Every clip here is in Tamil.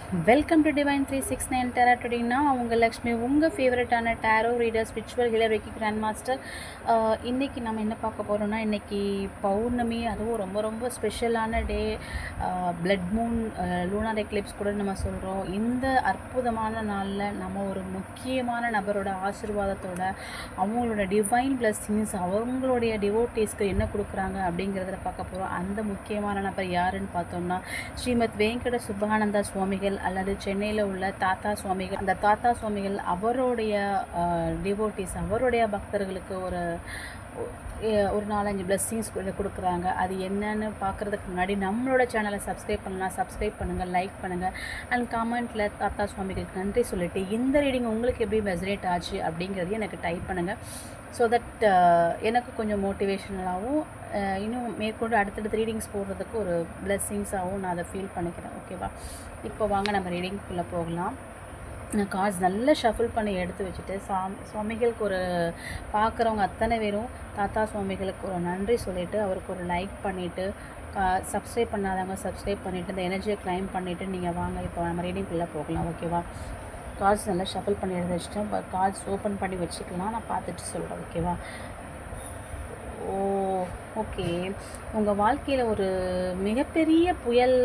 வெல்கம் டு டிவைன் 369 டேரா டுடேனா உங்கள் லக்ஷ்மி உங்கள் ஃபேவரட்டான tarot reader spiritual healer reiki grand master. இன்றைக்கி நம்ம என்ன பார்க்க போகிறோம்னா, இன்றைக்கி பௌர்ணமி, அதுவும் ரொம்ப ரொம்ப ஸ்பெஷலான டே, பிளட் மூன், லூனார் எக்லிப்ஸ் கூட நம்ம சொல்கிறோம். இந்த அற்புதமான நாளில் நம்ம ஒரு முக்கியமான நபரோட ஆசீர்வாதத்தோட அவங்களோட டிவைன் பிளஸ்ஸிங்ஸ் அவங்களுடைய டிவோட்டீஸ்க்கு என்ன கொடுக்குறாங்க அப்படிங்கிறத பார்க்க போகிறோம். அந்த முக்கியமான நபர் யாருன்னு பார்த்தோம்னா, ஸ்ரீமத் வேங்கட சுப்பானந்தா சுவாமிகள் அல்லது சென்னையில் உள்ள தாத்தா சுவாமிகள். அந்த தாத்தா சுவாமிகள் அவருடைய டிவோட்டீஸ், அவருடைய பக்தர்களுக்கு ஒரு 4-5 பிளெஸ்ஸிங்ஸ் கொடுக்குறாங்க. அது என்னன்னு பார்க்குறதுக்கு முன்னாடி நம்மளோட சேனலை சப்ஸ்கிரைப் பண்ணலாம், சப்ஸ்கிரைப் பண்ணுங்கள், லைக் பண்ணுங்கள் அண்ட் கமெண்ட்டில் தாத்தா சுவாமிகளுக்கு நன்றி சொல்லிவிட்டு இந்த ரீடிங் உங்களுக்கு எப்படி ரெசனேட் ஆச்சு அப்படிங்கிறதையும் எனக்கு டைப் பண்ணுங்கள். ஸோ தட் எனக்கு கொஞ்சம் மோட்டிவேஷனலாகவும் இன்னும் மேற்கொண்டு அடுத்தடுத்த ரீடிங்ஸ் போடுறதுக்கு ஒரு பிளெஸ்ஸிங்ஸாகவும் நான் அதை ஃபீல் பண்ணிக்கிறேன். ஓகேவா? இப்போ வாங்க நம்ம ரீடிங்குள்ளே போகலாம். நான் கார்ட்ஸ் நல்லா ஷஃபிள் பண்ணி எடுத்து வச்சுட்டு சுவாமிகளுக்கு ஒரு பார்க்குறவங்க அத்தனை பேரும் தாத்தா சுவாமிகளுக்கு ஒரு நன்றி சொல்லிவிட்டு அவருக்கு ஒரு லைக் பண்ணிவிட்டு, சப்ஸ்கிரைப் பண்ணாதவங்க சப்ஸ்கிரைப் பண்ணிவிட்டு இந்த எனர்ஜியை கிளைம் பண்ணிவிட்டு நீங்கள் வாங்க இப்போ நம்ம ரீடிங்குள்ளே போகலாம். ஓகேவா? கார்ட்ஸ் நல்லா ஷஃபிள் பண்ணி எடுத்து வச்சுட்டேன். கார்ட்ஸ் ஓப்பன் பண்ணி வச்சுக்கலாம், நான் பார்த்துட்டு சொல்கிறேன். ஓகேவா? ஓகே. உங்கள் வாழ்க்கையில் ஒரு மிகப்பெரிய புயல்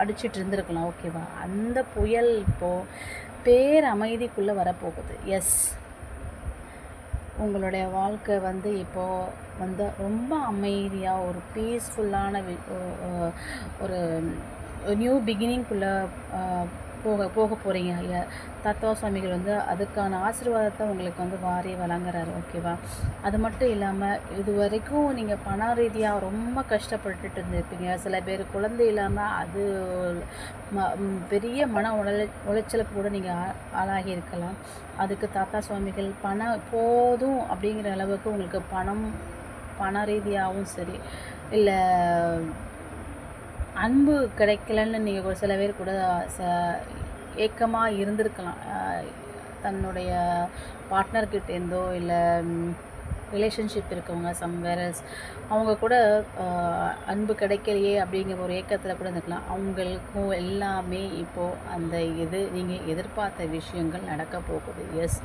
அடிச்சிட்டு இருந்திருக்கலாம். ஓகேவா? அந்த புயல் இப்போது பேரமைதிக்குள்ளே வரப்போகுது. எஸ், உங்களுடைய வாழ்க்கை இப்போது ரொம்ப அமைதியாக ஒரு பீஸ்ஃபுல்லான ஒரு நியூ பிகினிங்குள்ளே போக போகிறீங்க. தத்துவ சுவாமிகள் அதுக்கான ஆசீர்வாதத்தை உங்களுக்கு வாரி வழங்குறாரு. ஓகேவா? அது மட்டும் இல்லாமல் இது வரைக்கும் நீங்கள் பண ரீதியாக ரொம்ப கஷ்டப்பட்டுட்டு இருந்திருப்பீங்க. சில பேர் குழந்தை இல்லாமல் அது பெரிய மன உளைச்சலுக்கு கூட நீங்கள் ஆளாகி இருக்கலாம். அதுக்கு தாத்தா சுவாமிகள் பணம் போதும் அப்படிங்கிற அளவுக்கு உங்களுக்கு பண ரீதியாகவும் சரி, இல்லை அன்பு கிடைக்கலன்னு நீங்கள் ஒரு சில பேர் கூட ஏக்கமாக இருந்திருக்கலாம். தன்னுடைய பார்ட்னர்கிட்டேருந்தோ இல்லை ரிலேஷன்ஷிப் இருக்கவங்க சம்வேர்ஸ் அவங்க கூட அன்பு கிடைக்கலையே அப்படிங்கிற ஒரு ஏக்கத்தில் கூட இருந்துக்கலாம். அவங்களுக்கும் எல்லாமே இப்போது அந்த நீங்கள் எதிர்பார்த்த விஷயங்கள் நடக்க போகுது. எஸ்,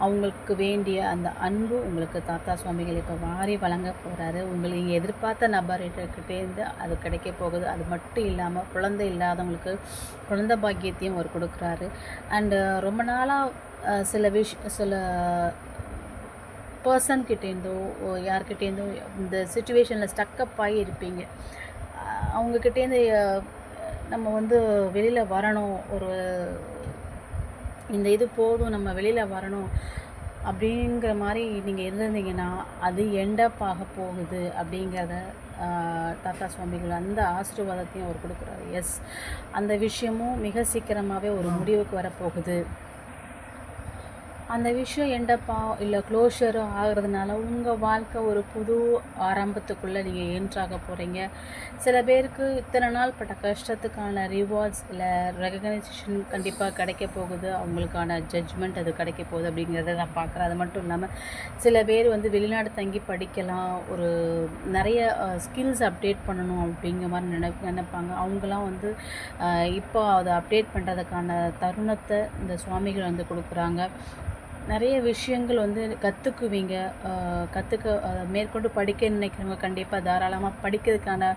அவங்களுக்கு வேண்டிய அந்த அன்பு உங்களுக்கு தாத்தா சுவாமிகள் இப்போ வாரி வழங்க போகிறாரு. நீங்கள் எதிர்பார்த்த நபர்கிட்டேருந்து அது கிடைக்க போகுது. அது மட்டும் இல்லாமல் குழந்தை இல்லாதவங்களுக்கு குழந்தை பாக்கியத்தையும் அவர் கொடுக்குறாரு. அண்டு ரொம்ப நாளாக சில பர்சன்கிட்டேருந்தோ யார்கிட்டேருந்தோ இந்த சுச்சுவேஷனில் ஸ்டக்கப் ஆகி இருப்பீங்க. அவங்கக்கிட்டேருந்து நம்ம வெளியில் வரணும், இந்த இது போதும், நம்ம வெளியில் வரணும் அப்படிங்கிற மாதிரி நீங்கள் இருந்திருந்தீங்கன்னா அது எண்டப் ஆக போகுது அப்படிங்கிறத தாத்தா சுவாமிகள் அந்த ஆசீர்வாதத்தையும் அவர் கொடுக்குறாரு. எஸ், அந்த விஷயமும் மிக சீக்கிரமாகவே ஒரு முடிவுக்கு வரப்போகுது. அந்த விஷயம் எண்டப்பா இல்லை க்ளோஷரோ ஆகிறதுனால உங்கள் வாழ்க்கை ஒரு புது ஆரம்பத்துக்குள்ளே நீங்கள் என்ட்ராக போகிறீங்க. சில பேருக்கு இத்தனை நாள் பட்ட கஷ்டத்துக்கான ரிவார்ட்ஸ் இல்லை ரெகக்னைசேஷன் கண்டிப்பாக கிடைக்க போகுது. அவங்களுக்கான ஜட்ஜ்மெண்ட் அது கிடைக்க போகுது அப்படிங்கிறத நான் பார்க்குறேன். அது மட்டும் இல்லாமல் சில பேர் வெளிநாடு தங்கி படிக்கலாம், ஒரு நிறைய ஸ்கில்ஸ் அப்டேட் பண்ணணும் அப்படிங்கிற மாதிரி நினைப்பாங்க. அவங்களாம் இப்போ அதை அப்டேட் பண்ணுறதுக்கான தருணத்தை இந்த சுவாமிகள் கொடுக்குறாங்க. நிறைய விஷயங்கள் கற்றுக்குவீங்க. மேற்கொண்டு படிக்க நினைக்கிறவங்க கண்டிப்பாக தாராளமாக படிக்கிறதுக்கான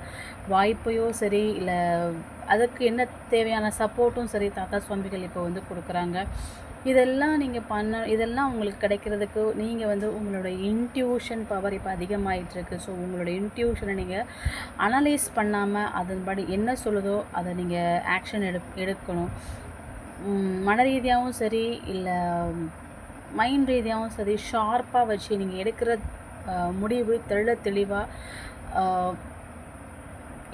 வாய்ப்பையோ சரி, இல்லை அதுக்கு என்ன தேவையான சப்போர்ட்டும் சரி தாத்தா சுவாமிகள் இப்போ கொடுக்குறாங்க. இதெல்லாம் இதெல்லாம் உங்களுக்கு கிடைக்கிறதுக்கு நீங்கள் உங்களோட இன்ட்யூஷன் பவர் இப்போ அதிகமாகிட்டுருக்கு. ஸோ உங்களோட இன்ட்யூஷனை நீங்கள் அனலைஸ் பண்ணாமல் அதன்படி என்ன சொல்லுதோ அதை நீங்கள் ஆக்ஷன் எடுக்கணும். மன ரீதியாகவும் சரி, இல்லை மைண்ட் ரீதியாகவும் சரி, ஷார்ப்பாக வச்சு நீங்கள் எடுக்கிற முடிவு தெளிவாக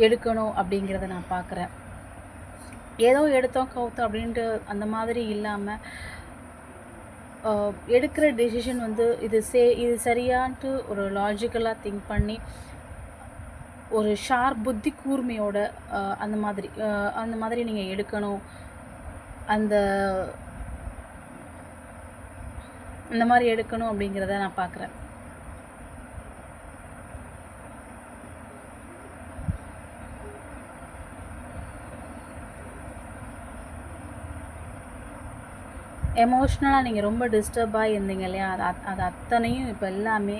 எடுக்கணும் அப்படிங்கிறத நான் பார்க்குறேன். ஏதோ எடுத்தோம் கவுத்தோம் அப்படின்ட்டு அந்த மாதிரி இல்லாமல் எடுக்கிற டெசிஷன் இது சரியான்ட்டு ஒரு லாஜிக்கலாக திங்க் பண்ணி ஒரு ஷார்ப் புத்தி கூர்மையோட அந்த மாதிரி நீங்கள் எடுக்கணும். அந்த மாதிரி எடுக்கணும் அப்படிங்கிறத நான் பார்க்குறேன். எமோஷ்னலாக நீங்கள் ரொம்ப டிஸ்டர்பாக இருந்தீங்க இல்லையா, அது அத்தனையும் இப்போ எல்லாமே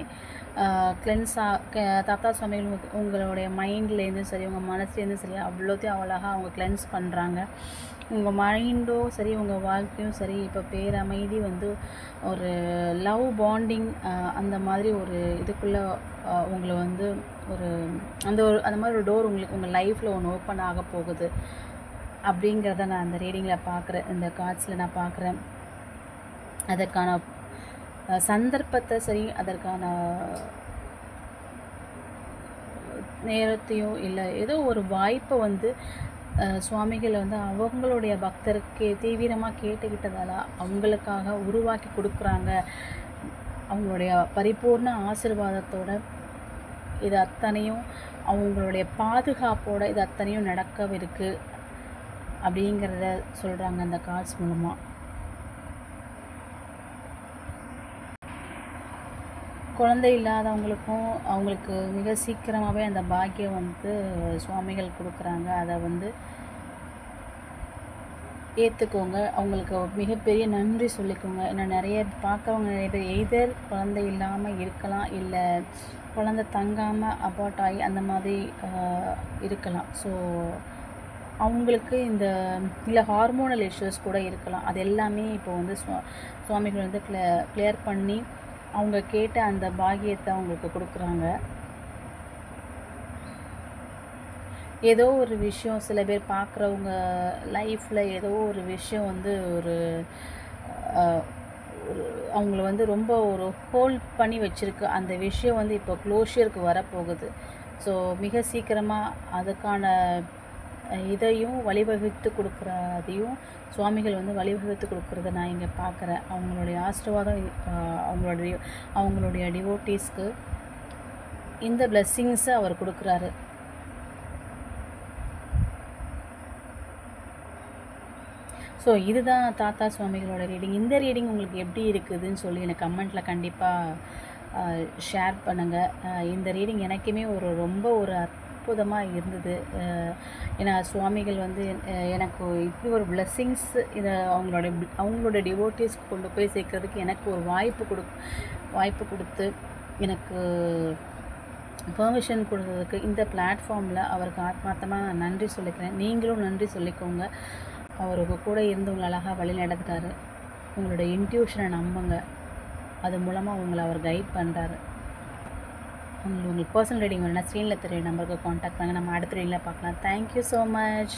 தாத்தா சுவாமிகள் உங்களுடைய மைண்ட்லேருந்தும் சரி, உங்கள் மனசுலேருந்தும் சரி, அவ்வளோத்தையும் அழகாக அவங்க கிளென்ஸ் பண்ணுறாங்க. உங்கள் மைண்டும் சரி, உங்கள் வாழ்க்கையும் சரி, இப்போ பேரமைதி வந்து ஒரு லவ் பாண்டிங் அந்த மாதிரி ஒரு இதுக்குள்ளே உங்களை வந்து ஒரு அந்த மாதிரி ஒரு டோர் உங்களுக்கு உங்கள் லைஃப்பில் ஒன்று ஓப்பன் ஆக போகுது அப்படிங்கிறத நான் அந்த ரீடிங்கில் பார்க்குறேன், இந்த கார்ட்ஸில் நான் பார்க்குறேன். அதற்கான சந்தர்ப்பத்தை சரி, அதற்கான நேரத்தையோ இல்லை ஏதோ ஒரு வாய்ப்பை வந்து சுவாமிகள் வந்து அவங்களுடைய பக்தருக்கு தீவிரமாக கேட்டுக்கிட்டதால அவங்களுக்காக உருவாக்கி கொடுக்குறாங்க. அவங்களுடைய பரிபூர்ண ஆசீர்வாதத்தோட இது அத்தனையும், அவங்களுடைய பாதுகாப்போட இது அத்தனையும் நடக்கவிருக்கு அப்படிங்கிறத சொல்கிறாங்க அந்த கார்ட்ஸ் மூலமாக. குழந்தை இல்லாதவங்களுக்கும் அவங்களுக்கு மிக சீக்கிரமாகவே அந்த பாக்கியம் வந்து சுவாமிகள் கொடுக்குறாங்க. அதை வந்து ஏற்றுக்கோங்க. அவங்களுக்கு மிகப்பெரிய நன்றி சொல்லிக்கோங்க. ஏன்னா நிறைய பார்க்குறவங்க நிறைய பேர் எய்தர் குழந்தை இல்லாமல் இருக்கலாம், இல்லை குழந்தை தங்காமல் அபார்ட் ஆகி அந்த மாதிரி இருக்கலாம். ஸோ அவங்களுக்கு இல்லை ஹார்மோனல் இஷ்யூஸ் கூட இருக்கலாம். அது எல்லாமே இப்போ வந்து சுவாமிகள் வந்து கிளியர் பண்ணி அவங்க கேட்ட அந்த பாக்கியத்தை அவங்களுக்கு கொடுக்குறாங்க. ஏதோ ஒரு விஷயம் சில பேர் பார்க்குறவங்க லைஃப்பில் ஏதோ ஒரு விஷயம் வந்து ஒரு அவங்கள வந்து ரொம்ப ஒரு ஹோல்ட் பண்ணி வச்சுருக்கு. அந்த விஷயம் வந்து இப்போ க்ளோஷருக்கு வரப்போகுது. ஸோ மிக சீக்கிரமாக அதுக்கான இதையும் வழிவகுத்து கொடுக்குறதையும் சுவாமிகள் வந்து வழிவகுத்து கொடுக்குறத நான் இங்கே பார்க்குறேன். அவங்களுடைய ஆசீர்வாதம் அவங்களுடைய டிவோட்டீஸ்க்கு இந்த பிளெஸ்ஸிங்ஸை அவர் கொடுக்குறாரு. ஸோ இதுதான் தாத்தா சுவாமிகளோட ரீடிங். இந்த ரீடிங் உங்களுக்கு எப்படி இருக்குதுன்னு சொல்லி எனக்கு கமெண்ட்டில் கண்டிப்பாக ஷேர் பண்ணுங்கள். இந்த ரீடிங் எனக்குமே ரொம்ப ஒரு அற்புதமாக இருந்தது. ஏன்னா சுவாமிகள் வந்து எனக்கு இப்படி ஒரு பிளெஸ்ஸிங்ஸ் இதை அவங்களோட டிவோட்டீஸ்க்கு கொண்டு போய் சேர்க்கறதுக்கு எனக்கு ஒரு வாய்ப்பு கொடுத்து எனக்கு பெர்மிஷன் கொடுத்ததுக்கு இந்த பிளாட்ஃபார்மில் அவருக்கு ஆத்மார்த்தமாக நான் நன்றி சொல்லிக்கிறேன். நீங்களும் நன்றி சொல்லிக்கோங்க. அவருக்கு கூட இருந்து உங்களை அழகாக வழி நடத்துகிறாரு. உங்களோட இன்ட்யூஷனை நம்புங்க. அது மூலமாக உங்களை அவர் கைட் பண்ணுறாரு. உங்களுக்கு பர்சனல் ரீடிங் வேணும்னா ஸ்க்ரீனில் தெரிய நம்பருக்கு காண்டாக்ட் பண்ணுங்கள். நம்ம அடுத்த ரீடிங்கில் பார்க்கலாம். Thank you so much.